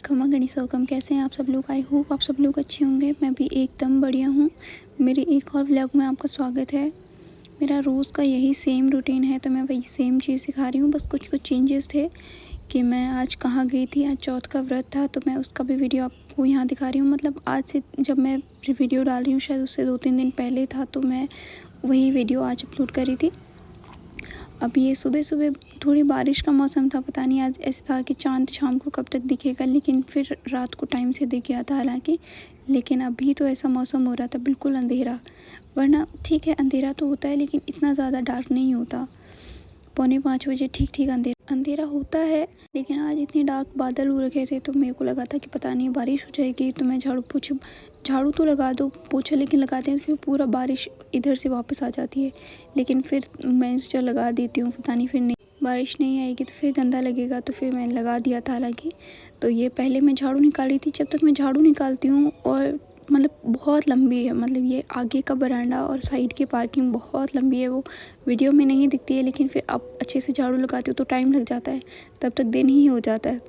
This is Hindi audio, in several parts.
खमा गणिसा कम कैसे हैं आप सब लोग। आई होप आप सब लोग अच्छे होंगे। मैं भी एकदम बढ़िया हूँ। मेरे एक और व्लॉग में आपका स्वागत है। मेरा रोज़ का यही सेम रूटीन है, तो मैं वही सेम चीज़ दिखा रही हूँ। बस कुछ कुछ चेंजेस थे कि मैं आज कहाँ गई थी। आज चौथ का व्रत था, तो मैं उसका भी वीडियो आपको यहाँ दिखा रही हूँ। मतलब आज से जब मैं वीडियो डाल रही हूँ, शायद उससे 2-3 दिन पहले था, तो मैं वही वीडियो आज अपलोड करी थी। अब ये सुबह सुबह थोड़ी बारिश का मौसम था, पता नहीं आज ऐसा था कि चाँद शाम को कब तक दिखेगा, लेकिन फिर रात को टाइम से दिख गया था हालांकि। लेकिन अभी तो ऐसा मौसम हो रहा था बिल्कुल अंधेरा, वरना ठीक है अंधेरा तो होता है लेकिन इतना ज़्यादा डार्क नहीं होता। 4:45 बजे ठीक अंधेरा होता है, लेकिन आज इतने डार्क बादल हो रखे थे तो मेरे को लगा था कि पता नहीं बारिश हो जाएगी। तो मैं झाड़ू तो लगा दो, पोछा लेकिन लगाते हैं फिर पूरा बारिश इधर से वापस आ जाती है। लेकिन फिर मैं सोचा लगा देती हूँ, पता नहीं फिर नहीं बारिश नहीं आएगी तो फिर गंदा लगेगा, तो फिर मैंने लगा दिया था हालांकि। तो ये पहले मैं झाड़ू निकाल रही थी। जब तक मैं झाड़ू निकालती हूँ, और मतलब बहुत लंबी है, मतलब ये आगे का बरामदा और साइड की पार्किंग बहुत लंबी है। वो वीडियो में नहीं दिखती है, लेकिन फिर आप अच्छे से झाड़ू लगाते हो तो टाइम लग जाता है, तब तक दिन ही हो जाता है।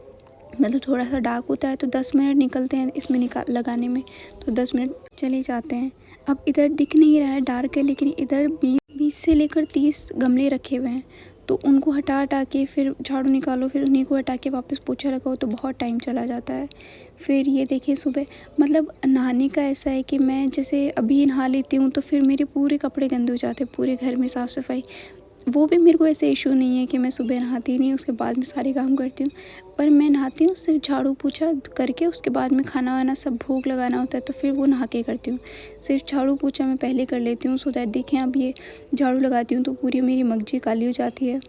मतलब थोड़ा सा डार्क होता है तो 10 मिनट निकलते हैं इसमें लगाने में, तो 10 मिनट चले जाते हैं। अब इधर दिख नहीं रहा है, डार्क है, लेकिन इधर 20 से लेकर 30 गमले रखे हुए हैं, तो उनको हटा के फिर झाड़ू निकालो, फिर उन्हीं को हटा के वापस पोछा लगाओ, तो बहुत टाइम चला जाता है। फिर ये देखिए सुबह मतलब नहाने का ऐसा है कि मैं जैसे अभी नहा लेती हूँ तो फिर मेरे पूरे कपड़े गंदे हो जाते हैं, पूरे घर में साफ़ सफाई। वो भी मेरे को ऐसे इशू नहीं है कि मैं सुबह नहाती नहीं, उसके बाद में सारे काम करती हूँ, पर मैं नहाती हूँ सिर्फ झाड़ू पोछा करके, उसके बाद में खाना वाना सब भोग लगाना होता है तो फिर वो नहा के करती हूँ। सिर्फ झाड़ू पोछा मैं पहले कर लेती हूँ, सो दैट देखें अब ये झाड़ू लगाती हूँ तो पूरी मेरी मगजी काली हो जाती है।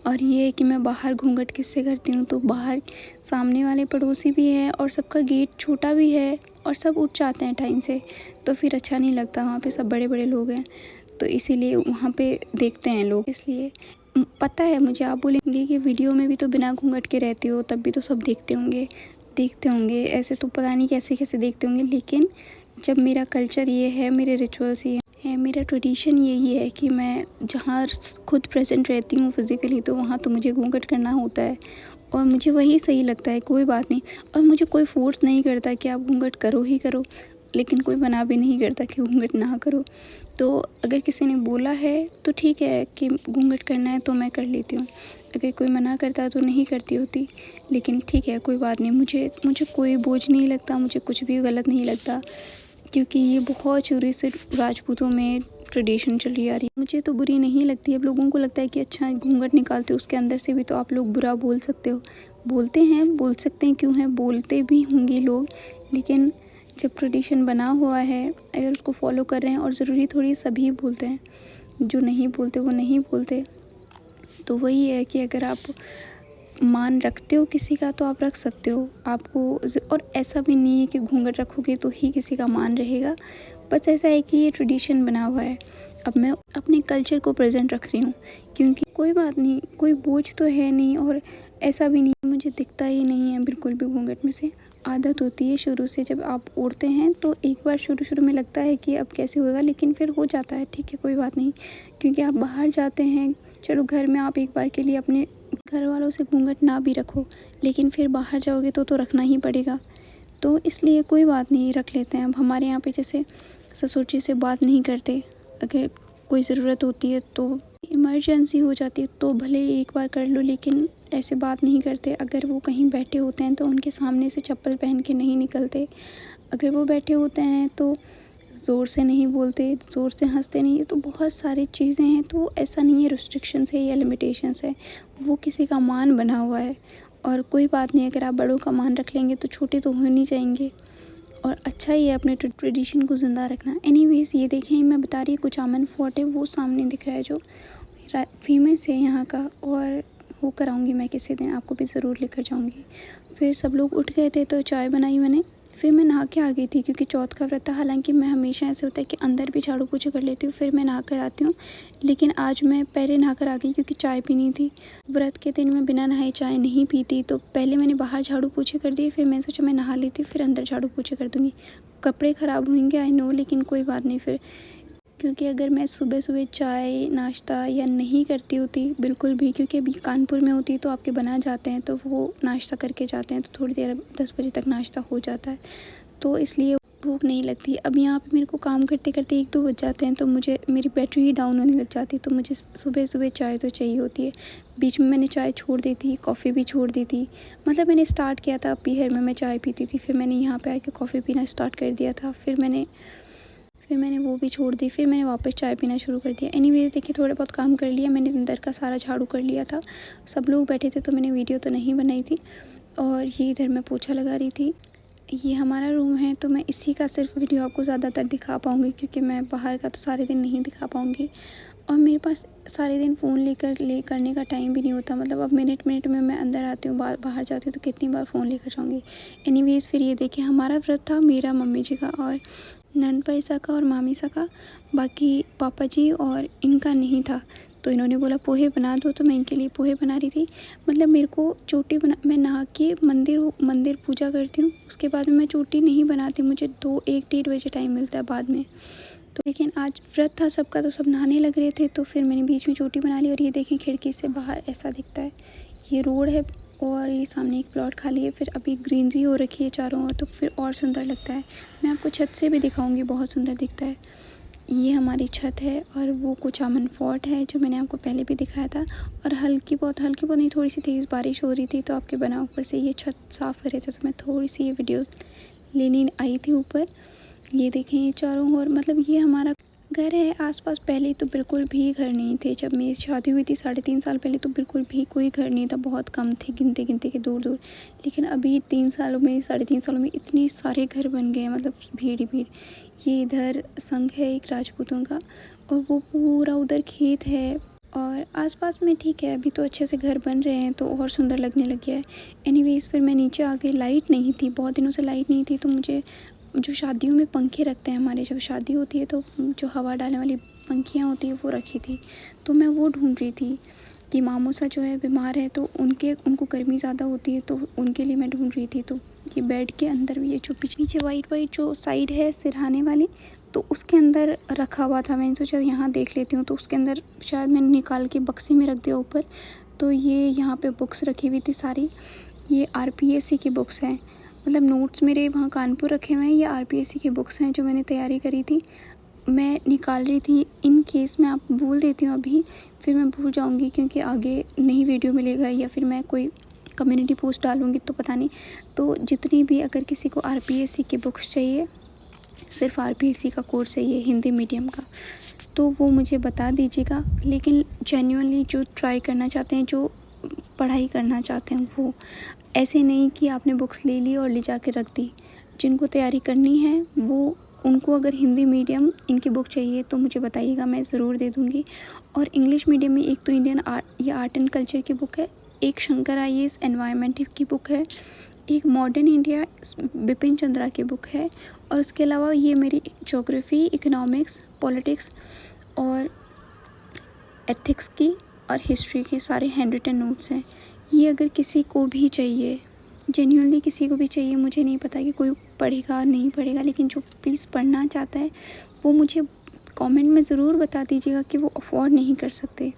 और ये है कि मैं बाहर घूंघट किससे करती हूँ, तो बाहर सामने वाले पड़ोसी भी हैं और सबका गेट छोटा भी है और सब उठ जाते हैं टाइम से, तो फिर अच्छा नहीं लगता। वहाँ पे सब बड़े बड़े लोग हैं, तो इसीलिए वहाँ पे देखते हैं लोग, इसलिए पता है मुझे। आप बोलेंगे कि वीडियो में भी तो बिना घूंघट के रहते हो, तब भी तो सब देखते होंगे ऐसे, तो पता नहीं कैसे कैसे देखते होंगे। लेकिन जब मेरा कल्चर ये है, मेरे रिचुअल्स ये है, मेरा ट्रेडिशन यही है कि मैं जहाँ खुद प्रेजेंट रहती हूँ फिज़िकली, तो वहाँ तो मुझे घूंघट करना होता है और मुझे वही सही लगता है, कोई बात नहीं। और मुझे कोई फोर्स नहीं करता कि आप घूंघट करो ही करो, लेकिन कोई मना भी नहीं करता कि घूंघट ना करो। तो अगर किसी ने बोला है तो ठीक है कि घूंघट करना है तो मैं कर लेती हूँ, अगर कोई मना करता तो नहीं करती होती। लेकिन ठीक है कोई बात नहीं, मुझे कोई बोझ नहीं लगता, मुझे कुछ भी गलत नहीं लगता, क्योंकि ये बहुत शुरू से राजपूतों में ट्रेडिशन चली आ रही है। मुझे तो बुरी नहीं लगती। अब लोगों को लगता है कि अच्छा घूंघट निकालते हो उसके अंदर से भी तो आप लोग बुरा बोल सकते हो। बोलते हैं, बोल सकते हैं, क्यों है, बोलते भी होंगे लोग, लेकिन जब ट्रेडिशन बना हुआ है, अगर उसको फॉलो कर रहे हैं, और ज़रूरी थोड़ी सभी बोलते हैं, जो नहीं बोलते वो नहीं बोलते। तो वही है कि अगर आप मान रखते हो किसी का तो आप रख सकते हो, आपको और ऐसा भी नहीं है कि घूंघट रखोगे तो ही किसी का मान रहेगा। बस ऐसा है कि ये ट्रेडिशन बना हुआ है। अब मैं अपने कल्चर को प्रेजेंट रख रही हूँ, क्योंकि कोई बात नहीं, कोई बोझ तो है नहीं, और ऐसा भी नहीं मुझे दिखता ही नहीं है बिल्कुल भी घूंघट में से। आदत होती है शुरू से, जब आप ओढ़ते हैं तो एक बार शुरू में लगता है कि अब कैसे होगा, लेकिन फिर हो जाता है, ठीक है कोई बात नहीं। क्योंकि आप बाहर जाते हैं, चलो घर में आप एक बार के लिए अपने घर वालों से घूंघट ना भी रखो, लेकिन फिर बाहर जाओगे तो रखना ही पड़ेगा, तो इसलिए कोई बात नहीं, रख लेते हैं। अब हमारे यहाँ पे जैसे ससुर जी से बात नहीं करते, अगर कोई ज़रूरत होती है तो इमरजेंसी हो जाती है तो भले एक बार कर लो, लेकिन ऐसे बात नहीं करते। अगर वो कहीं बैठे होते हैं तो उनके सामने से चप्पल पहन के नहीं निकलते। अगर वो बैठे होते हैं तो ज़ोर से नहीं बोलते, ज़ोर से हंसते नहीं। तो बहुत सारी चीज़ें हैं, तो ऐसा नहीं है रिस्ट्रिक्शंस है या लिमिटेशंस है, वो किसी का मान बना हुआ है। और कोई बात नहीं, अगर आप बड़ों का मान रख लेंगे तो छोटे तो हो नहीं जाएंगे, और अच्छा ही है अपने ट्रेडिशन को ज़िंदा रखना। एनीवेज़ ये देखें, मैं बता रही कुचामन फोर्ट है, वो सामने दिख रहा है जो फेमस है यहाँ का, और वो कराऊँगी मैं किसी दिन, आपको भी ज़रूर लेकर जाऊँगी। फिर सब लोग उठ गए थे तो चाय बनाई मैंने, फिर मैं नहा के आ गई थी क्योंकि चौथ का व्रत था। हालांकि मैं हमेशा ऐसे होता है कि अंदर भी झाड़ू पोछा कर लेती हूँ फिर मैं नहा कर आती हूँ, लेकिन आज मैं पहले नहा कर आ गई क्योंकि चाय पीनी थी। व्रत के दिन मैं बिना नहाए चाय नहीं पीती, तो पहले मैंने बाहर झाड़ू पोछे कर दिए, फिर मैंने सोचा मैं नहा लेती फिर अंदर झाड़ू पोछे कर दूँगी। कपड़े ख़राब होंगे आई नो, लेकिन कोई बात नहीं, फिर क्योंकि अगर मैं सुबह-सुबह चाय नाश्ता या नहीं करती होती बिल्कुल भी, क्योंकि अभी कानपुर में होती तो आपके बना जाते हैं, तो वो नाश्ता करके जाते हैं, तो थोड़ी देर 10 बजे तक नाश्ता हो जाता है, तो इसलिए भूख नहीं लगती। अब यहाँ पे मेरे को काम करते-करते 1-2 बज जाते हैं, तो मुझे मेरी बैटरी ही डाउन होने लग जाती है, तो मुझे सुबह-सुबह चाय तो चाहिए होती है। बीच में मैंने चाय छोड़ दी थी, कॉफ़ी भी छोड़ दी थी। मतलब मैंने स्टार्ट किया था पीहर में मैं चाय पीती थी, फिर मैंने यहाँ पे आके कॉफ़ी पीना स्टार्ट कर दिया था। फिर मैंने वो भी छोड़ दी, फिर मैंने वापस चाय पीना शुरू कर दिया। एनीवेज़ देखिए, थोड़ा बहुत काम कर लिया मैंने, अंदर का सारा झाड़ू कर लिया था। सब लोग बैठे थे तो मैंने वीडियो तो नहीं बनाई थी, और ये इधर मैं पोछा लगा रही थी। ये हमारा रूम है, तो मैं इसी का सिर्फ वीडियो आपको ज़्यादातर दिखा पाऊँगी, क्योंकि मैं बाहर का तो सारे दिन नहीं दिखा पाऊँगी, और मेरे पास सारे दिन फ़ोन करने का टाइम भी नहीं होता। मतलब अब मिनट-मिनट में मैं अंदर आती हूँ, बाहर जाती हूँ, तो कितनी बार फ़ोन लेकर जाऊँगी। एनीवेज़ फिर ये देखिए, हमारा व्रत था, मेरा, मम्मी जी का और नंद पैसा का और मामी सा का, बाकी पापा जी और इनका नहीं था। तो इन्होंने बोला पोहे बना दो, तो मैं इनके लिए पोहे बना रही थी। मतलब मेरे को चोटी मैं नहा के मंदिर पूजा करती हूँ, उसके बाद में मैं चोटी नहीं बनाती, मुझे 1 डेढ़ बजे टाइम मिलता है बाद में। तो लेकिन आज व्रत था सबका, तो सब नहाने लग रहे थे, तो फिर मैंने बीच में चोटी बना ली। और ये देखें, खिड़की से बाहर ऐसा दिखता है, ये रोड है, और ये सामने एक प्लॉट खाली है। फिर अभी ग्रीनरी हो रखी है चारों ओर, तो फिर और सुंदर लगता है। मैं आपको छत से भी दिखाऊंगी, बहुत सुंदर दिखता है। ये हमारी छत है, और वो कुचामन फोर्ट है जो मैंने आपको पहले भी दिखाया था। और हल्की बहुत नहीं, थोड़ी सी तेज़ बारिश हो रही थी, तो आपके बना ऊपर से ये छत साफ़ कर रहे थे, तो मैं थोड़ी सी ये वीडियो लेने आई थी ऊपर। ये देखें, ये चारों ओर, मतलब ये हमारा घर है। आसपास पहले तो बिल्कुल भी घर नहीं थे, जब मेरी शादी हुई थी 3.5 साल पहले, तो बिल्कुल भी कोई घर नहीं था, बहुत कम थे, गिनते के दूर। लेकिन अभी 3 सालों में, 3.5 सालों में इतने सारे घर बन गए हैं, मतलब भीड़ ही भीड़। ये इधर संघ है एक राजपूतों का, और वो पूरा उधर खेत है, और आसपास में ठीक है, अभी तो अच्छे से घर बन रहे हैं, तो और सुंदर लगने लग गया है। एनीवेज़ फिर मैं नीचे आ गई, लाइट नहीं थी, बहुत दिनों से लाइट नहीं थी, तो मुझे जो शादियों में पंखे रखते हैं, हमारे जब शादी होती है तो जो हवा डालने वाली पंखियाँ होती है वो रखी थी, तो मैं वो ढूंढ रही थी कि मामू सा जो है बीमार है, तो उनको गर्मी ज़्यादा होती है, तो उनके लिए मैं ढूंढ रही थी। तो ये बेड के अंदर भी, ये जो नीचे वाइट जो साइड है सिरहाने वाली, तो उसके अंदर रखा हुआ था। मैंने सोचा यहाँ देख लेती हूँ, तो उसके अंदर शायद मैंने निकाल के बक्से में रख दिया ऊपर। तो ये यहाँ पे बुक्स रखी हुई थी सारी, ये RPSC की बुक्स हैं। मतलब नोट्स मेरे वहाँ कानपुर रखे हुए हैं, ये RPSC की बुक्स हैं जो मैंने तैयारी करी थी। मैं निकाल रही थी, इन केस मैं आप बोल देती हूँ अभी, फिर मैं भूल जाऊँगी, क्योंकि आगे नहीं वीडियो मिलेगा, या फिर मैं कोई कम्युनिटी पोस्ट डालूँगी तो पता नहीं। तो जितनी भी, अगर किसी को RPSC की बुक्स चाहिए, सिर्फ RPSC का कोर्स है ये, हिंदी मीडियम का, तो वो मुझे बता दीजिएगा। लेकिन जेन्युइनली जो ट्राई करना चाहते हैं, जो पढ़ाई करना चाहते हैं, वो ऐसे नहीं कि आपने बुक्स ले ली और ले जाके रख दी। जिनको तैयारी करनी है, वो उनको अगर हिंदी मीडियम इनकी बुक चाहिए तो मुझे बताइएगा, मैं ज़रूर दे दूँगी। और इंग्लिश मीडियम में एक तो इंडियन आर्ट एंड कल्चर की बुक है, एक शंकर IAS एनवायरनमेंट की बुक है, एक मॉडर्न इंडिया बिपिन चंद्रा की बुक है, और उसके अलावा ये मेरी ज्योग्राफी, इकोनॉमिक्स, पॉलिटिक्स और एथिक्स की और हिस्ट्री के सारे हैंड रिटन नोट्स हैं। ये अगर किसी को भी चाहिए, जेन्युइनली किसी को भी चाहिए, मुझे नहीं पता कि कोई पढ़ेगा नहीं पढ़ेगा, लेकिन जो प्लीज़ पढ़ना चाहता है वो मुझे कमेंट में ज़रूर बता दीजिएगा कि वो अफोर्ड नहीं कर सकते।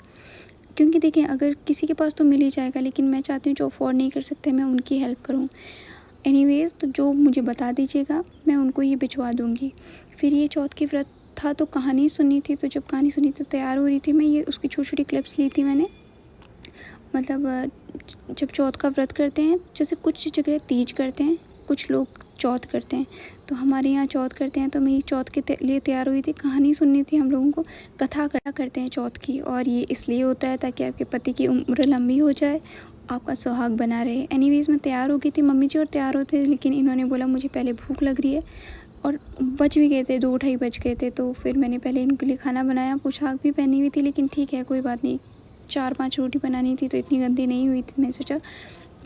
क्योंकि देखें, अगर किसी के पास तो मिल ही जाएगा, लेकिन मैं चाहती हूँ जो अफोर्ड नहीं कर सकते मैं उनकी हेल्प करूँ। एनीवेज़ तो जो मुझे बता दीजिएगा, मैं उनको ये भिजवा दूँगी। फिर ये चौथ की व्रत था, तो कहानी सुनी थी, तो जब कहानी सुनी तो तैयार हो रही थी मैं, ये उसकी छोटी-छोटी क्लिप्स ली थी मैंने। मतलब जब चौथ का व्रत करते हैं, जैसे कुछ जगह तीज करते हैं, कुछ लोग चौथ करते हैं, तो हमारे यहाँ चौथ करते हैं, तो मैं ये चौथ के लिए तैयार हुई थी। कहानी सुननी थी हम लोगों को, कथा करते हैं चौथ की, और ये इसलिए होता है ताकि आपके पति की उम्र लंबी हो जाए, आपका सुहाग बना रहे। एनीवेज़ मैं तैयार हो गई थी, मम्मी जी और तैयार होते, लेकिन इन्होंने बोला मुझे पहले भूख लग रही है, और बज भी गए थे, 2 ढाई बज गए थे, तो फिर मैंने पहले इनके लिए खाना बनाया। पोशाक भी पहनी हुई थी, लेकिन ठीक है, कोई बात नहीं, 4-5 रोटी बनानी थी, तो इतनी गंदी नहीं हुई थी। मैं सोचा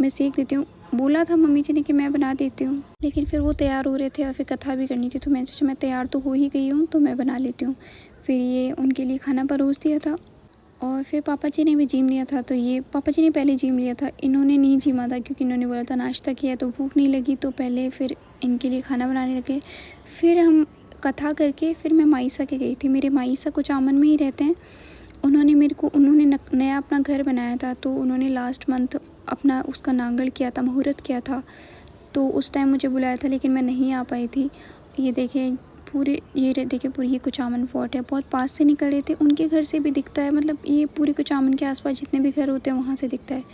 मैं सेक देती हूँ। बोला था मम्मी जी ने कि मैं बना देती हूँ, लेकिन फिर वो तैयार हो रहे थे और फिर कथा भी करनी थी, तो मैंने सोचा मैं तैयार तो हो ही गई हूँ, तो मैं बना लेती हूँ। फिर ये उनके लिए खाना परोस दिया था, और फिर पापा जी ने भी जिम लिया था। तो ये पापा जी ने पहले जिम लिया था, इन्होंने नहीं जिमा था, क्योंकि इन्होंने बोला था नाश्ता किया तो भूख नहीं लगी, तो पहले फिर इनके लिए खाना बनाने लगे। फिर हम कथा करके फिर मैं माईसा के गई थी। मेरे माईसा कुचामन में ही रहते हैं। उन्होंने नया अपना घर बनाया था, तो उन्होंने लास्ट मंथ अपना उसका नांगल किया था, मुहूर्त किया था। तो उस टाइम मुझे बुलाया था, लेकिन मैं नहीं आ पाई थी। ये देखें पूरी ये कुचामन फोर्ट है, बहुत पास से निकल रहे थे। उनके घर से भी दिखता है, मतलब ये पूरी कुचामन के आसपास जितने भी घर होते हैं वहाँ से दिखता है।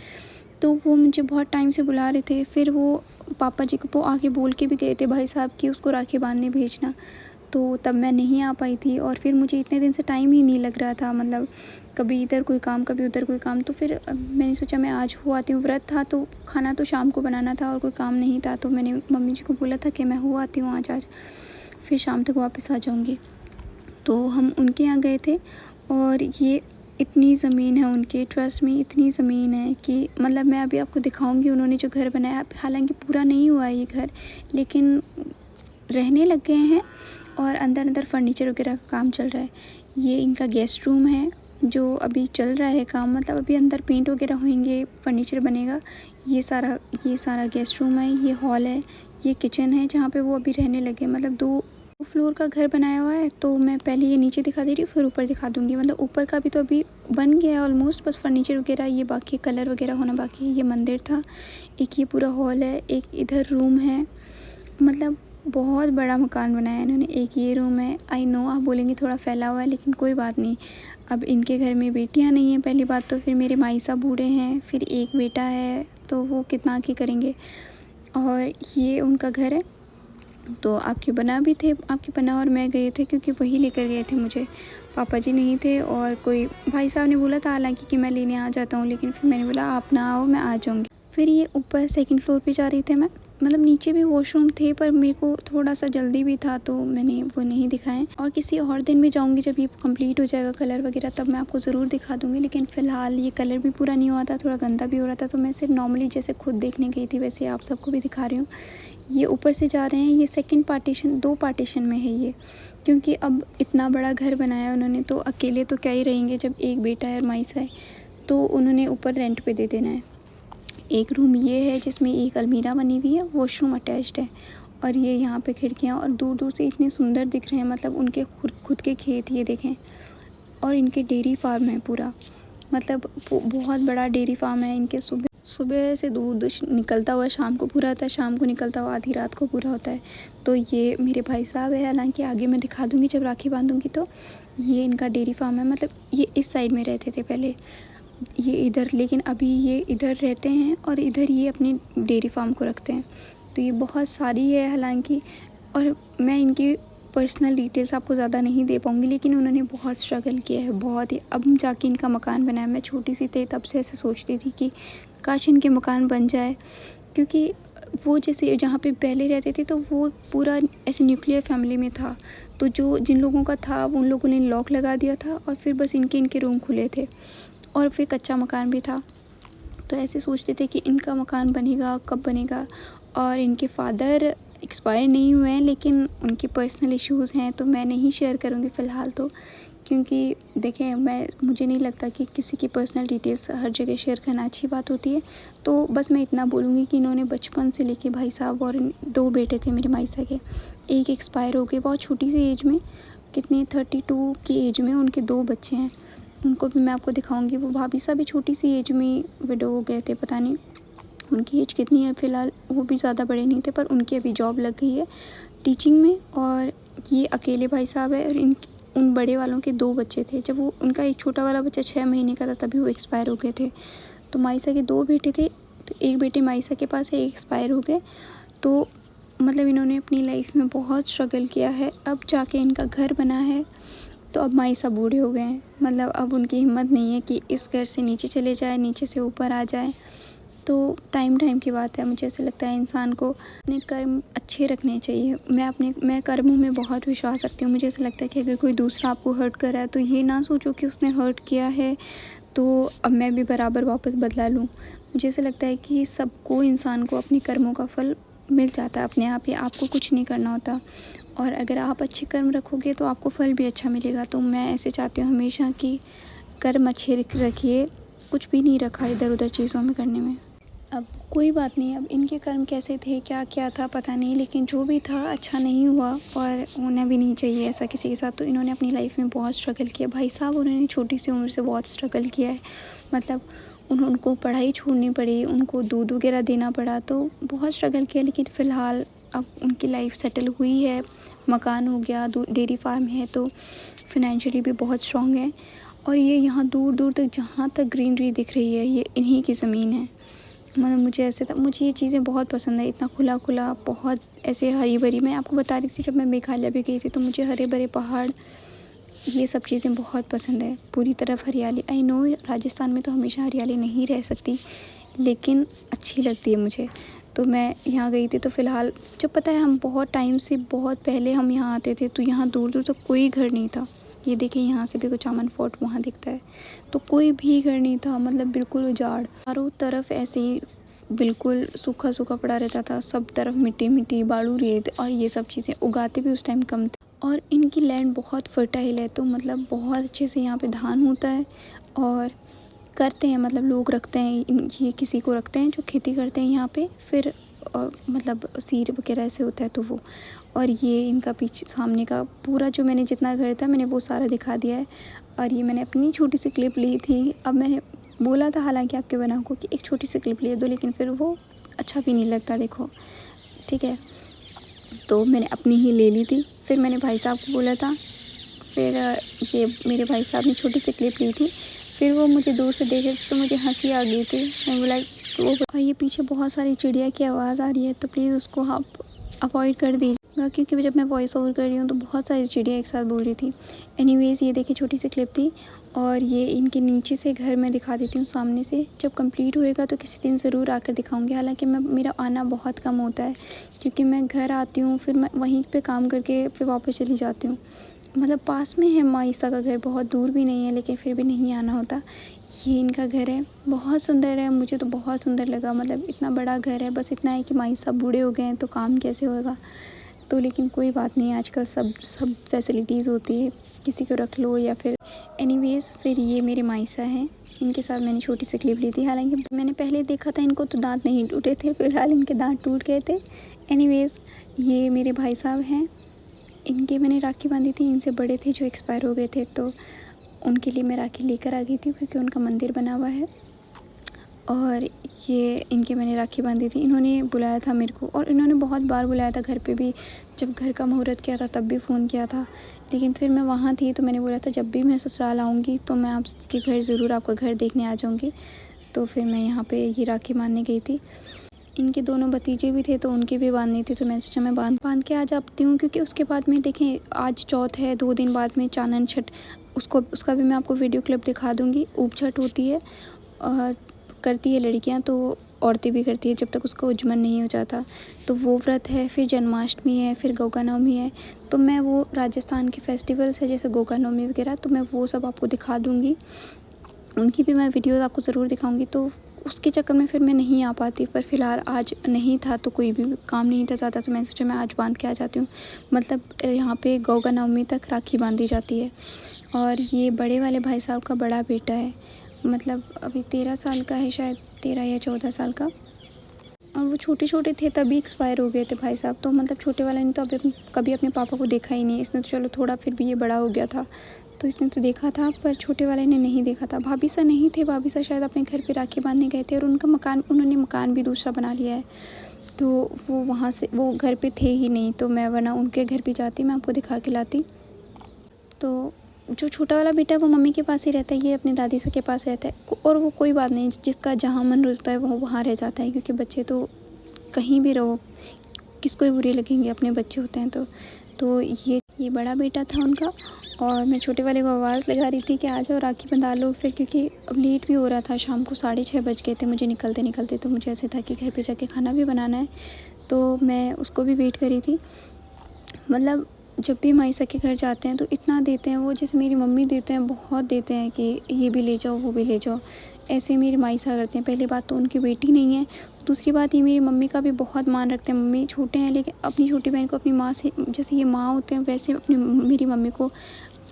तो वो मुझे बहुत टाइम से बुला रहे थे। फिर वो पापा जी को वो आगे बोल के भी गए थे भाई साहब कि उसको राखी बांधने भेजना। तो तब मैं नहीं आ पाई थी, और फिर मुझे इतने दिन से टाइम ही नहीं लग रहा था, मतलब कभी इधर कोई काम कभी उधर कोई काम। तो फिर मैंने सोचा मैं आज हो आती हूँ। व्रत था तो खाना तो शाम को बनाना था और कोई काम नहीं था, तो मैंने मम्मी जी को बोला था कि मैं हो आती हूँ आज फिर शाम तक वापस आ जाऊँगी। तो हम उनके यहाँ गए थे, और ये इतनी ज़मीन है उनके, ट्रस्ट में इतनी ज़मीन है कि मतलब मैं अभी आपको दिखाऊंगी उन्होंने जो घर बनाया। हालांकि पूरा नहीं हुआ है ये घर, लेकिन रहने लग गए हैं, और अंदर फर्नीचर वगैरह का काम चल रहा है। ये इनका गेस्ट रूम है जो अभी चल रहा है काम, मतलब अभी अंदर पेंट वगैरह होंगे, फर्नीचर बनेगा। ये सारा गेस्ट रूम है, ये हॉल है, ये किचन है जहाँ पे वो अभी रहने लगे। मतलब 2 फ्लोर का घर बनाया हुआ है। तो मैं पहले ये नीचे दिखा दे रही हूँ, फिर ऊपर दिखा दूँगी। मतलब ऊपर का भी तो अभी बन गया है ऑलमोस्ट, बस फर्नीचर वगैरह ये बाकी कलर वगैरह होना बाकी है। ये मंदिर था, एक ये पूरा हॉल है, एक इधर रूम है। मतलब बहुत बड़ा मकान बनाया है इन्होंने। एक ये रूम है। आई नो आप बोलेंगे थोड़ा फैला हुआ है, लेकिन कोई बात नहीं। अब इनके घर में बेटियां नहीं हैं पहली बात तो, फिर मेरे माई साहब बूढ़े हैं, फिर एक बेटा है, तो वो कितना की करेंगे। और ये उनका घर है। तो आपके बना और मैं गए थे, क्योंकि वही लेकर गए थे मुझे। पापा जी नहीं थे, और कोई भाई साहब ने बोला था हालांकि कि मैं लेने आ जाता हूँ, लेकिन फिर मैंने बोला आप ना आओ, मैं आ जाऊँगी। फिर ये ऊपर सेकंड फ्लोर पे जा रही थी मैं। मतलब नीचे भी वॉशरूम थे, पर मेरे को थोड़ा सा जल्दी भी था, तो मैंने वो नहीं दिखाए। और किसी और दिन में जाऊँगी जब ये कंप्लीट हो जाएगा कलर वगैरह, तब मैं आपको ज़रूर दिखा दूँगी। लेकिन फ़िलहाल ये कलर भी पूरा नहीं हुआ था, थोड़ा गंदा भी हो रहा था, तो मैं सिर्फ नॉर्मली जैसे खुद देखने गई थी वैसे आप सबको भी दिखा रही हूँ। ये ऊपर से जा रहे हैं, ये सेकंड पार्टीशन 2 पार्टीशन में है ये, क्योंकि अब इतना बड़ा घर बनाया उन्होंने, तो अकेले तो क्या ही रहेंगे जब एक बेटा है और माईसा है, तो उन्होंने ऊपर रेंट पे दे देना है। एक रूम ये है जिसमें एक अलमीरा बनी हुई है, वॉशरूम अटैच्ड है, और ये यहाँ पे खिड़कियाँ, और दूर दूर से इतने सुंदर दिख रहे हैं। मतलब उनके खुद के खेत ये देखें, और इनके डेयरी फार्म है पूरा। मतलब बहुत बड़ा डेयरी फार्म है इनके। सुबह से दूध निकलता हुआ शाम को पूरा होता है, शाम को निकलता हुआ आधी रात को पूरा होता है। तो ये मेरे भाई साहब है, हालांकि आगे मैं दिखा दूँगी जब राखी बांधूँगी। तो ये इनका डेयरी फार्म है। मतलब ये इस साइड में रहते थे पहले, ये इधर, लेकिन अभी ये इधर रहते हैं, और इधर ये अपनी डेयरी फार्म को रखते हैं। तो ये बहुत सारी है हालांकि, और मैं इनकी पर्सनल डिटेल्स आपको ज़्यादा नहीं दे पाऊँगी, लेकिन उन्होंने बहुत स्ट्रगल किया है, बहुत ही। अब जाके इनका मकान बना है। मैं छोटी सी थी तब से ऐसे सोचती थी कि काश इनके मकान बन जाए, क्योंकि वो जैसे जहाँ पे पहले रहते थे तो वो पूरा ऐसे न्यूक्लियर फैमिली में था। तो जो जिन लोगों का था उन लोगों ने लॉक लगा दिया था, और फिर बस इनके रूम खुले थे, और फिर कच्चा मकान भी था। तो ऐसे सोचते थे कि इनका मकान बनेगा, कब बनेगा। और इनके फादर एक्सपायर नहीं हुए हैं, लेकिन उनके पर्सनल इश्यूज़ हैं, तो मैं नहीं शेयर करूँगी फ़िलहाल तो, क्योंकि देखें मुझे नहीं लगता कि किसी की पर्सनल डिटेल्स हर जगह शेयर करना अच्छी बात होती है। तो बस मैं इतना बोलूँगी कि इन्होंने बचपन से लेके भाई साहब, और 2 बेटे थे मेरे माईसा के, एक एक्सपायर हो गए बहुत छोटी सी एज में, कितनी 32 की एज में। उनके 2 बच्चे हैं, उनको भी मैं आपको दिखाऊंगी। वो भाभी साहब भी छोटी सी एज में विडो हो गए थे, पता नहीं उनकी एज कितनी है फ़िलहाल। वो भी ज़्यादा बड़े नहीं थे, पर उनकी अभी जॉब लग गई है टीचिंग में। और ये अकेले भाई साहब है, और उन बड़े वालों के 2 बच्चे थे। जब वो उनका एक छोटा वाला बच्चा 6 महीने का था तभी वो एक्सपायर हो गए थे। तो माईसा के 2 बेटे थे, तो एक बेटे माईसा के पास है, एक एक्सपायर हो गए। तो मतलब इन्होंने अपनी लाइफ में बहुत स्ट्रगल किया है, अब जाके इनका घर बना है। तो अब माईसा बूढ़े हो गए हैं, मतलब अब उनकी हिम्मत नहीं है कि इस घर से नीचे चले जाए, नीचे से ऊपर आ जाए। तो टाइम की बात है। मुझे ऐसा लगता है इंसान को अपने कर्म अच्छे रखने चाहिए। मैं कर्मों में बहुत विश्वास रखती हूँ। मुझे ऐसा लगता है कि अगर कोई दूसरा आपको हर्ट कर रहा है, तो ये ना सोचो कि उसने हर्ट किया है तो अब मैं भी बराबर वापस बदला लूँ। मुझे ऐसा लगता है कि सबको, इंसान को अपने कर्मों का फल मिल जाता है अपने आप ही, आपको कुछ नहीं करना होता। और अगर आप अच्छे कर्म रखोगे तो आपको फल भी अच्छा मिलेगा। तो मैं ऐसे चाहती हूँ हमेशा कि कर्म अच्छे रखिए, कुछ भी नहीं रखा इधर उधर चीज़ों में करने में। अब कोई बात नहीं, अब इनके कर्म कैसे थे, क्या क्या था पता नहीं, लेकिन जो भी था अच्छा नहीं हुआ और होना भी नहीं चाहिए ऐसा किसी के साथ। तो इन्होंने अपनी लाइफ में बहुत स्ट्रगल किया भाई साहब, उन्होंने छोटी सी उम्र से बहुत स्ट्रगल किया है। मतलब उनको पढ़ाई छोड़नी पड़ी, उनको दूध वगैरह देना पड़ा, तो बहुत स्ट्रगल किया। लेकिन फ़िलहाल अब उनकी लाइफ सेटल हुई है, मकान हो गया, डेयरी फार्म है, तो फिनेंशियली भी बहुत स्ट्रॉन्ग है। और ये यहाँ दूर दूर तक जहाँ तक ग्रीनरी दिख रही है ये इन्हीं की ज़मीन है। मतलब मुझे ऐसे था, मुझे ये चीज़ें बहुत पसंद है, इतना खुला खुला, बहुत ऐसे हरी भरी। मैं आपको बता रही थी जब मैं मेघालय भी गई थी तो मुझे हरे भरे पहाड़, ये सब चीज़ें बहुत पसंद है। पूरी तरफ हरियाली। आई नो राजस्थान में तो हमेशा हरियाली नहीं रह सकती, लेकिन अच्छी लगती है मुझे। तो मैं यहाँ गई थी तो फ़िलहाल जब पता है हम बहुत टाइम से, बहुत पहले हम यहाँ आते थे तो यहाँ दूर दूर तक कोई घर नहीं था। ये देखिए यहाँ से भी कुचामन फोर्ट वहाँ दिखता है, तो कोई भी घर नहीं था। मतलब बिल्कुल उजाड़, चारों तरफ ऐसे ही बिल्कुल सूखा सूखा पड़ा रहता था, सब तरफ मिट्टी मिट्टी, बालू, रेत, और ये सब चीज़ें उगाते भी उस टाइम कम थे। और इनकी लैंड बहुत फर्टाइल है, तो मतलब बहुत अच्छे से यहाँ पे धान होता है और करते हैं, मतलब लोग रखते हैं, ये किसी को रखते हैं जो खेती करते हैं यहाँ पे। फिर मतलब सीर वगैरह ऐसे होता है तो वो। और ये इनका पीछे सामने का पूरा जो मैंने जितना घर था मैंने वो सारा दिखा दिया है। और ये मैंने अपनी छोटी सी क्लिप ली थी। अब मैंने बोला था हालांकि आपके बना को कि एक छोटी सी क्लिप ले दो, लेकिन फिर वो अच्छा भी नहीं लगता, देखो ठीक है। तो मैंने अपनी ही ले ली थी। फिर मैंने भाई साहब को बोला था, फिर ये मेरे भाई साहब ने छोटी सी क्लिप ली थी। फिर वो मुझे दूर से देखे तो मुझे हंसी आ गई थी। मैं बोला वो, और ये पीछे बहुत सारी चिड़िया की आवाज़ आ रही है तो प्लीज़ उसको आप अवॉइड कर दीजिएगा, क्योंकि जब मैं वॉइस ओवर कर रही हूँ तो बहुत सारी चिड़िया एक साथ बोल रही थी। एनीवेज़ ये देखिए छोटी सी क्लिप थी। और ये इनके नीचे से घर मैं दिखा देती हूँ सामने से। जब कंप्लीट होएगा तो किसी दिन ज़रूर आकर दिखाऊंगी। हालांकि मेरा आना बहुत कम होता है, क्योंकि मैं घर आती हूँ फिर मैं वहीं पे काम करके फिर वापस चली जाती हूँ। मतलब पास में है माइसा का घर, बहुत दूर भी नहीं है, लेकिन फिर भी नहीं आना होता। ये इनका घर है, बहुत सुंदर है, मुझे तो बहुत सुंदर लगा। मतलब इतना बड़ा घर है, बस इतना है कि माइसा बूढ़े हो गए हैं तो काम कैसे होगा। तो लेकिन कोई बात नहीं, आजकल सब फैसिलिटीज़ होती है, किसी को रख लो या फिर एनीवेज़। फिर ये मेरे माइसा हैं, इनके साथ मैंने छोटी सी क्लिप ली थी। हालांकि मैंने पहले देखा था इनको तो दांत नहीं टूटे थे, फिलहाल इनके दांत टूट गए थे। एनीवेज़ ये मेरे भाई साहब हैं, इनके मैंने राखी बांधी थी। इनसे बड़े थे जो एक्सपायर हो गए थे, तो उनके लिए मैं राखी लेकर आ गई थी, क्योंकि उनका मंदिर बना हुआ है। और ये इनके मैंने राखी बांधी थी। इन्होंने बुलाया था मेरे को, और इन्होंने बहुत बार बुलाया था घर पे भी। जब घर का मुहूर्त किया था तब भी फ़ोन किया था, लेकिन फिर मैं वहाँ थी तो मैंने बोला था जब भी मैं ससुराल आऊँगी तो मैं आपके घर ज़रूर, आपका घर देखने आ जाऊँगी। तो फिर मैं यहाँ पे ये राखी बांधने गई थी। इनके दोनों भतीजे भी थे तो उनकी भी बांधनी थी, तो मैं सोचा मैं बांध के आ जाती हूँ, क्योंकि उसके बाद में देखें आज चौथ है, 2 दिन बाद में चानन छठ, उसका भी मैं आपको वीडियो क्लिप दिखा दूँगी। ऊप छठ होती है और करती है लड़कियाँ, तो औरतें भी करती है जब तक उसका उज्जमन नहीं हो जाता, तो वो व्रत है। फिर जन्माष्टमी है, फिर गोगा नवमी है। तो मैं वो राजस्थान के फेस्टिवल्स है जैसे गोगा नवमी वगैरह, तो मैं वो सब आपको दिखा दूँगी। उनकी भी मैं वीडियोज़ आपको ज़रूर दिखाऊँगी। तो उसके चक्कर में फिर मैं नहीं आ पाती, पर फ़िलहाल आज नहीं था तो कोई भी काम नहीं था ज़्यादा, तो मैंने सोचा मैं आज बांध के आ जाती हूँ। मतलब यहाँ पे गोगा नवमी तक राखी बांधी जाती है। और ये बड़े वाले भाई साहब का बड़ा बेटा है, मतलब अभी 13 साल का है, शायद 13 या 14 साल का। और वो छोटे छोटे थे तभी एक्सपायर हो गए थे भाई साहब। तो मतलब छोटे वाले ने तो अभी कभी अपने पापा को देखा ही नहीं। इसने तो चलो थोड़ा, फिर भी ये बड़ा हो गया था तो इसने तो देखा था, पर छोटे वाले ने नहीं देखा था। भाभी सा नहीं थे, भाभी सा शायद अपने घर पे राखी बांधने गए थे, और उन्होंने मकान भी दूसरा बना लिया है, तो वो वहाँ से वो घर पे थे ही नहीं। तो मैं वरना उनके घर पे जाती, मैं आपको दिखा के लाती। तो जो छोटा वाला बेटा है वो मम्मी के पास ही रहता है, ये अपनी दादी सा के पास रहता है। और वो कोई बात नहीं, जिसका जहाँ मन होता है वो वहाँ रह जाता है, क्योंकि बच्चे तो कहीं भी रहो किसको ही बुरे लगेंगे, अपने बच्चे होते हैं तो ये बड़ा बेटा था उनका। और मैं छोटे वाले को आवाज़ लगा रही थी कि आ जाओ राखी बंधा लो। फिर क्योंकि अब लेट भी हो रहा था, शाम को 6:30 बज गए थे मुझे निकलते, तो मुझे ऐसे था कि घर पे जाके खाना भी बनाना है, तो मैं उसको भी वेट करी थी। मतलब जब भी माइसा के घर जाते हैं तो इतना देते हैं वो, जैसे मेरी मम्मी देते हैं, बहुत देते हैं कि ये भी ले जाओ वो भी ले जाओ। ऐसे मेरी माइसा करते हैं। पहली बात तो उनकी बेटी नहीं है, दूसरी बात ये मेरी मम्मी का भी बहुत मान रखते हैं। मम्मी छोटे हैं लेकिन अपनी छोटी बहन को अपनी माँ से, जैसे ये माँ होते हैं वैसे अपनी मेरी मम्मी को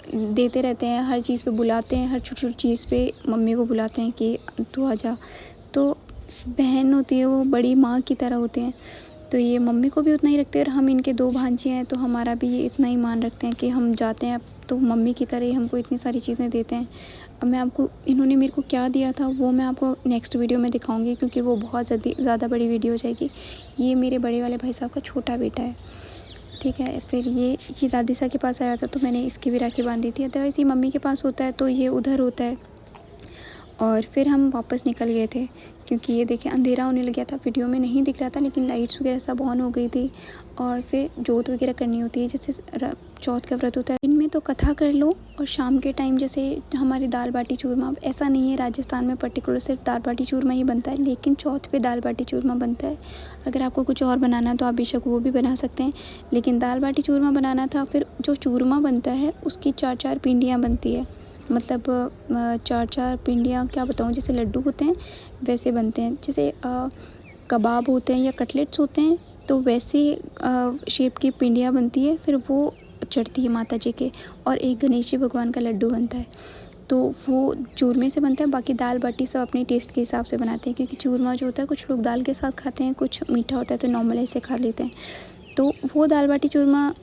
देते रहते हैं। हर चीज़ पे बुलाते हैं, हर छोटी छोटी चीज़ पे मम्मी को बुलाते हैं कि तू आ जा। तो बहन होती है वो बड़ी माँ की तरह होते हैं। तो ये मम्मी को भी उतना ही रखते हैं और हम इनके 2 भांजे हैं तो हमारा भी ये इतना ही मान रखते हैं कि हम जाते हैं तो मम्मी की तरह ही हमको इतनी सारी चीज़ें देते हैं। अब मैं आपको इन्होंने मेरे को क्या दिया था वो मैं आपको नेक्स्ट वीडियो में दिखाऊँगी, क्योंकि वो बहुत ज़्यादा बड़ी वीडियो हो जाएगी। ये मेरे बड़े वाले भाई साहब का छोटा बेटा है, ठीक है। फिर ये दादी सा के पास आया था तो मैंने इसकी भी राखी बांधी थी। अदरवाइज़ ये मम्मी के पास होता है तो ये उधर होता है। और फिर हम वापस निकल गए थे, क्योंकि ये देखिए अंधेरा होने लग गया था। वीडियो में नहीं दिख रहा था लेकिन लाइट्स वगैरह सब ऑन हो गई थी। और फिर जोत वगैरह करनी होती है, जैसे चौथ का व्रत होता है। इनमें तो कथा कर लो और शाम के टाइम जैसे हमारी दाल बाटी चूरमा, ऐसा नहीं है राजस्थान में पर्टिकुलर सिर्फ दाल बाटी चूरमा ही बनता है, लेकिन चौथ पे दाल बाटी चूरमा बनता है। अगर आपको कुछ और बनाना है तो आप बेशक वो भी बना सकते हैं, लेकिन दाल बाटी चूरमा बनाना था। फिर जो चूरमा बनता है उसकी 4-4 पिंडियाँ बनती है, मतलब 4-4 पिंडियाँ क्या बताऊँ, जैसे लड्डू होते हैं वैसे बनते हैं। जैसे कबाब होते हैं या कटलेट्स होते हैं तो वैसे शेप की पिंडियाँ बनती है, फिर वो चढ़ती है माता जी के। और एक गणेश जी भगवान का लड्डू बनता है, तो वो चूरमे से बनता है। बाकी दाल बाटी सब अपने टेस्ट के हिसाब से बनाते हैं, क्योंकि चूरमा जो होता है कुछ लोग दाल के साथ खाते हैं, कुछ मीठा होता है तो नॉर्मल ऐसे खा लेते हैं। तो वो दाल बाटी चूरमा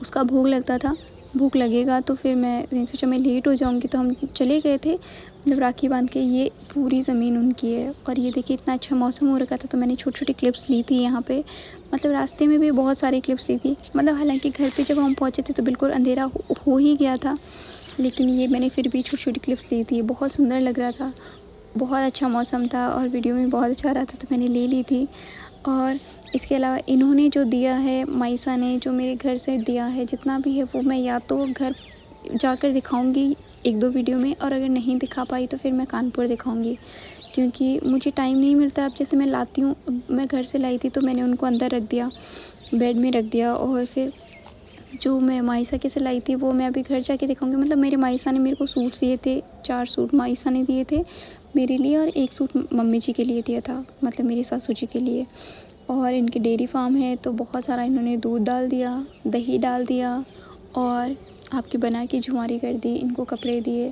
उसका भोग लगता था। भूख लगेगा तो फिर मैंने सोचा मैं लेट हो जाऊँगी, तो हम चले गए थे मतलब राखी बांध के। ये पूरी ज़मीन उनकी है और ये देखिए इतना अच्छा मौसम हो रखा था, तो मैंने छोटी-छोटी क्लिप्स ली थी यहाँ पे। मतलब रास्ते में भी बहुत सारी क्लिप्स ली थी। मतलब हालाँकि घर पे जब हम पहुँचे थे तो बिल्कुल अंधेरा हो ही गया था, लेकिन ये मैंने फिर भी छोटी-छोटी क्लिप्स ली थी। बहुत सुंदर लग रहा था, बहुत अच्छा मौसम था और वीडियो में बहुत अच्छा आ रहा था, तो मैंने ले ली थी। और इसके अलावा इन्होंने जो दिया है, माइसा ने जो मेरे घर से दिया है जितना भी है, वो मैं या तो घर जाकर दिखाऊंगी 1-2 वीडियो में, और अगर नहीं दिखा पाई तो फिर मैं कानपुर दिखाऊंगी, क्योंकि मुझे टाइम नहीं मिलता। अब जैसे मैं लाती हूँ, मैं घर से लाई थी तो मैंने उनको अंदर रख दिया, बेड में रख दिया। और फिर जो मैं माइसा के से लाई थी वो मैं अभी घर जाके दिखाऊंगी। मतलब मेरे माइसा ने मेरे को सूट सिए थे, 4 सूट माइसा ने दिए थे मेरे लिए और 1 सूट मम्मी जी के लिए दिया था, मतलब मेरी सासू जी के लिए। और इनकी डेयरी फार्म है तो बहुत सारा इन्होंने दूध डाल दिया, दही डाल दिया और आपकी बना के झुमारी कर दी, इनको कपड़े दिए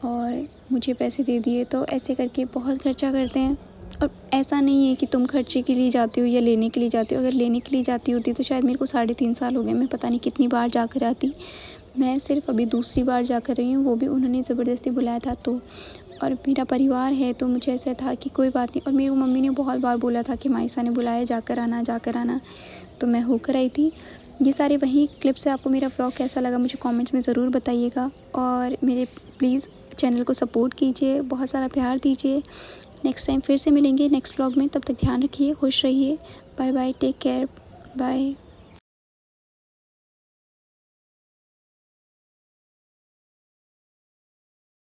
और मुझे पैसे दे दिए। तो ऐसे करके बहुत खर्चा करते हैं। और ऐसा नहीं है कि तुम खर्चे के लिए जाती हो या लेने के लिए जाती हो। अगर लेने के लिए जाती होती तो शायद मेरे को 3.5 साल हो गए, मैं पता नहीं कितनी बार जाकर आती। मैं सिर्फ अभी दूसरी बार जाकर रही हूँ, वो भी उन्होंने ज़बरदस्ती बुलाया था तो। और मेरा परिवार है तो मुझे ऐसा था कि कोई बात नहीं। और मेरी मम्मी ने बहुत बार बोला था कि माइसा ने बुलाया, जाकर आना, तो मैं होकर आई थी। ये सारे वही क्लिप्स है। आपको मेरा व्लॉग कैसा लगा मुझे कमेंट्स में ज़रूर बताइएगा, और मेरे प्लीज़ चैनल को सपोर्ट कीजिए, बहुत सारा प्यार दीजिए। नेक्स्ट टाइम फिर से मिलेंगे नेक्स्ट व्लॉग में, तब तक ध्यान रखिए, खुश रहिए। Bye bye, take care, bye.